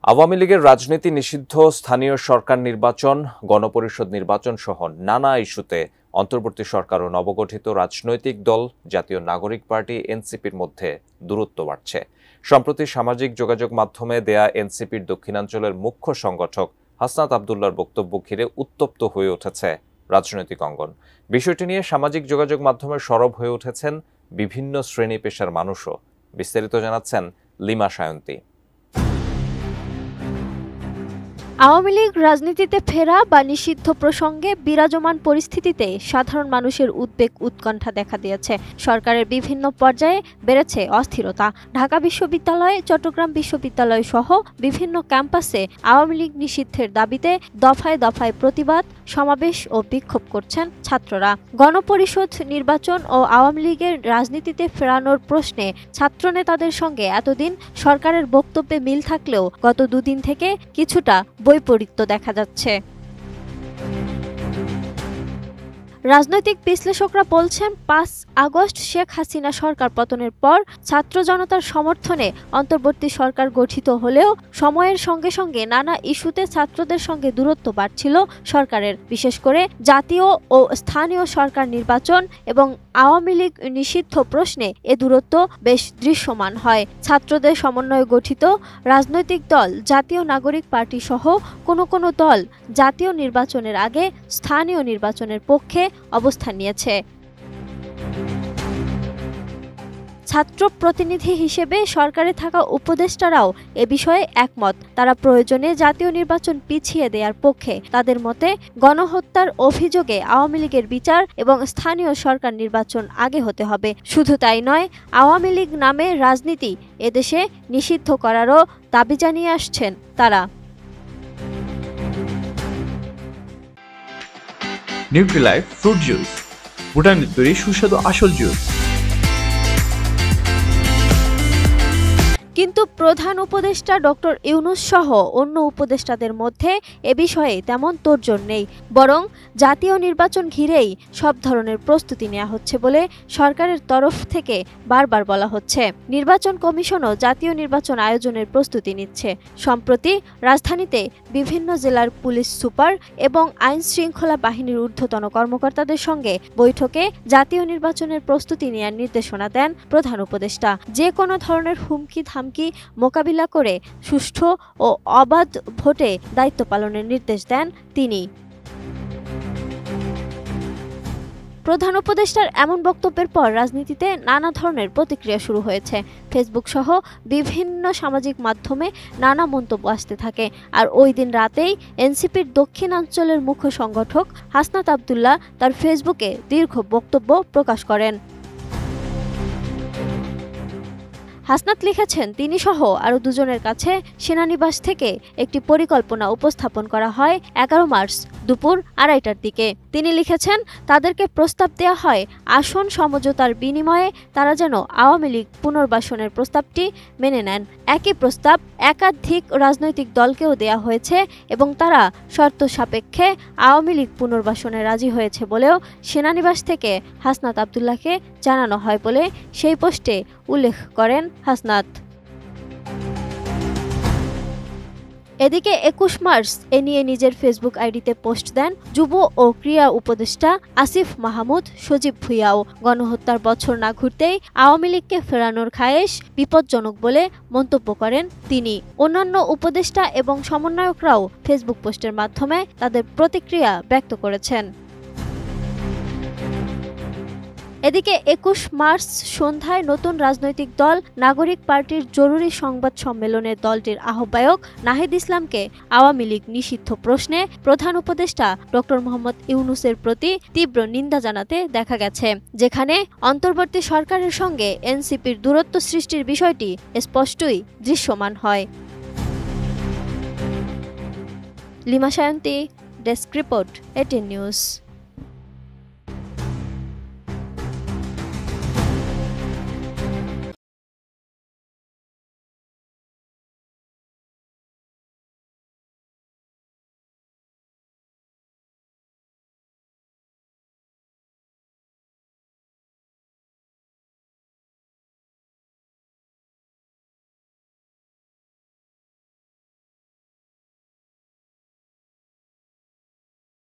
আওয়ামী লীগের রাজনীতি নিষিদ্ধ, স্থানীয় সরকার নির্বাচন, গণপরিষদ নির্বাচন সহ নানা ইস্যুতে অন্তর্বর্তী সরকার ও নবগঠিত রাজনৈতিক দল জাতীয় নাগরিক পার্টি এনসিপির মধ্যে দূরত্ব বাড়ছে। সম্প্রতি সামাজিক যোগাযোগ মাধ্যমে দেয়া এনসিপির দক্ষিণাঞ্চলের মুখ্য সংগঠক হাসনাত আবদুল্লাহর বক্তব্য ঘিরে উত্তপ্ত হয়ে উঠেছে রাজনৈতিক অঙ্গন। বিষয়টি নিয়ে সামাজিক যোগাযোগ মাধ্যমে সরব হয়ে উঠেছেন বিভিন্ন শ্রেণী পেশার মানুষও। বিস্তারিত জানাচ্ছেন লিমা সায়ন্তী। আওয়ামী লীগ রাজনীতিতে ফেরা বা নিষিদ্ধ প্রসঙ্গে বিরাজমান পরিস্থিতিতে সাধারণ মানুষের উদ্বেগ উৎকণ্ঠা দেখা দিয়েছে। সরকারের বিভিন্ন পর্যায়ে বেড়েছে অস্থিরতা। ঢাকা বিশ্ববিদ্যালয়, চট্টগ্রাম বিশ্ববিদ্যালয় সহ বিভিন্ন ক্যাম্পাসে আওয়ামী লীগ নিষিদ্ধের দাবিতে দফায় দফায় প্রতিবাদ, সমাবেশ ও বিক্ষোভ করছেন ছাত্ররা। গণপরিষদ নির্বাচন ও আওয়ামী লীগের রাজনীতিতে ফেরানোর প্রশ্নে ছাত্রনেতাদের সঙ্গে এতদিন সরকারের বক্তব্যে মিল থাকলেও গত দুদিন থেকে কিছুটা বৈপরীত্য দেখা যাচ্ছে। রাজনৈতিক বিশ্লেষকরা বলছেন, ৫ আগস্ট শেখ হাসিনা সরকার পতনের পর ছাত্র জনতার সমর্থনে অন্তর্বর্তী সরকার গঠিত হলেও সময়ের সঙ্গে সঙ্গে নানা ইস্যুতে ছাত্রদের সঙ্গে দূরত্ব বাড়ছিল সরকারের। বিশেষ করে জাতীয় ও স্থানীয় সরকার নির্বাচন এবং আওয়ামী লীগ নিষিদ্ধ প্রশ্নে এ দূরত্ব বেশ দৃশ্যমান হয়। ছাত্রদের সমন্বয়ে গঠিত রাজনৈতিক দল জাতীয় নাগরিক পার্টি সহ কোনো দল জাতীয় নির্বাচনের আগে স্থানীয় নির্বাচনের পক্ষে অবস্থান নিয়েছে। ছাত্র প্রতিনিধি হিসেবে সরকারে থাকা উপদেষ্টারাও এ বিষয়ে একমত। তারা প্রয়োজনে জাতীয় নির্বাচন পিছিয়ে দেওয়ার পক্ষে। তাদের মতে, গণহত্যার অভিযোগে আওয়ামী লীগের বিচার এবং স্থানীয় সরকার নির্বাচন আগে হতে হবে। শুধু তাই নয়, আওয়ামী লীগ নামে রাজনীতি এদেশে নিষিদ্ধ করারও দাবি জানিয়ে আসছেন তারা। নিউট্রিলাইফ ফ্রুট জুস, ভুটানের তৈরি সুস্বাদু আসল জুস। কিন্তু প্রধান উপদেষ্টা ডক্টর ইউনূস সহ অন্য উপদেষ্টাদের মধ্যে এ বিষয়ে তেমন তোড়জোড় নেই। বরং জাতীয় নির্বাচন ঘিরেই সব ধরনের প্রস্তুতি নেওয়া হচ্ছে বলে সরকারের তরফ থেকে বারবার বলা হচ্ছে। নির্বাচন কমিশনও জাতীয় নির্বাচন আয়োজনের প্রস্তুতি নিচ্ছে। সম্প্রতি রাজধানীতে বিভিন্ন জেলার পুলিশ সুপার এবং আইন শৃঙ্খলা বাহিনীর ঊর্ধ্বতন কর্মকর্তাদের সঙ্গে বৈঠকে জাতীয় নির্বাচনের প্রস্তুতি নেওয়ার নির্দেশনা দেন প্রধান উপদেষ্টা। যে কোনো ধরনের হুমকি মোকাবিলা করে সুষ্ঠু ও অবাধ ভোটে দায়িত্ব পালনের নির্দেশ দেন তিনি। প্রধান উপদেষ্টার এমন বক্তব্যের পর রাজনীতিতে নানা ধরনের প্রতিক্রিয়া শুরু হয়েছে। ফেসবুক সহ বিভিন্ন সামাজিক মাধ্যমে নানা মন্তব্য আসতে থাকে। আর ওই দিন রাতেই এনসিপির দক্ষিণাঞ্চলের মুখ্য সংগঠক হাসনাত আবদুল্লাহ তার ফেসবুকে দীর্ঘ বক্তব্য প্রকাশ করেন। হাসনাত লিখেছেন, তিনি সহ আরও দুজনের কাছে সেনানিবাস থেকে একটি পরিকল্পনা উপস্থাপন করা হয় ১১ মার্চ দুপুর ২:৩০টার দিকে। তিনি লিখেছেন, তাদেরকে প্রস্তাব দেওয়া হয় আসন সমঝোতার বিনিময়ে তারা যেন আওয়ামী লীগ পুনর্বাসনের প্রস্তাবটি মেনে নেন। একই প্রস্তাব একাধিক রাজনৈতিক দলকেও দেয়া হয়েছে এবং তারা শর্ত সাপেক্ষে আওয়ামী লীগ পুনর্বাসনে রাজি হয়েছে বলেও সেনানিবাস থেকে হাসনাত আবদুল্লাহকে জানানো হয় বলে সেই পোস্টে উল্লেখ করেন হাসনাত। এদিকে ২১ মার্চ এ নিয়ে নিজের ফেসবুক আইডিতে পোস্ট দেন যুব ও ক্রীড়া উপদেষ্টা আসিফ মাহমুদ সজীব ভুঁইয়াও। গণহত্যার বছর না ঘুরতেই আওয়ামী লীগকে ফেরানোর খায়েশ বিপজ্জনক বলে মন্তব্য করেন তিনি। অন্যান্য উপদেষ্টা এবং সমন্বয়করাও ফেসবুক পোস্টের মাধ্যমে তাদের প্রতিক্রিয়া ব্যক্ত করেছেন। এদিকে ২১ মার্চ সন্ধ্যায় নতুন রাজনৈতিক দল নাগরিক পার্টির জরুরি সংবাদ সম্মেলনে দলটির আহ্বায়ক নাহিদ ইসলামকে আওয়ামী লীগ নিষিদ্ধ প্রশ্নে প্রধান উপদেষ্টা ডক্টর মোহাম্মদ ইউনূসের প্রতি তীব্র নিন্দা জানাতে দেখা গেছে, যেখানে অন্তর্বর্তী সরকারের সঙ্গে এনসিপির দূরত্ব সৃষ্টির বিষয়টি স্পষ্টই দৃশ্যমান হয়। Lima Sayanti, desk report, 18 news.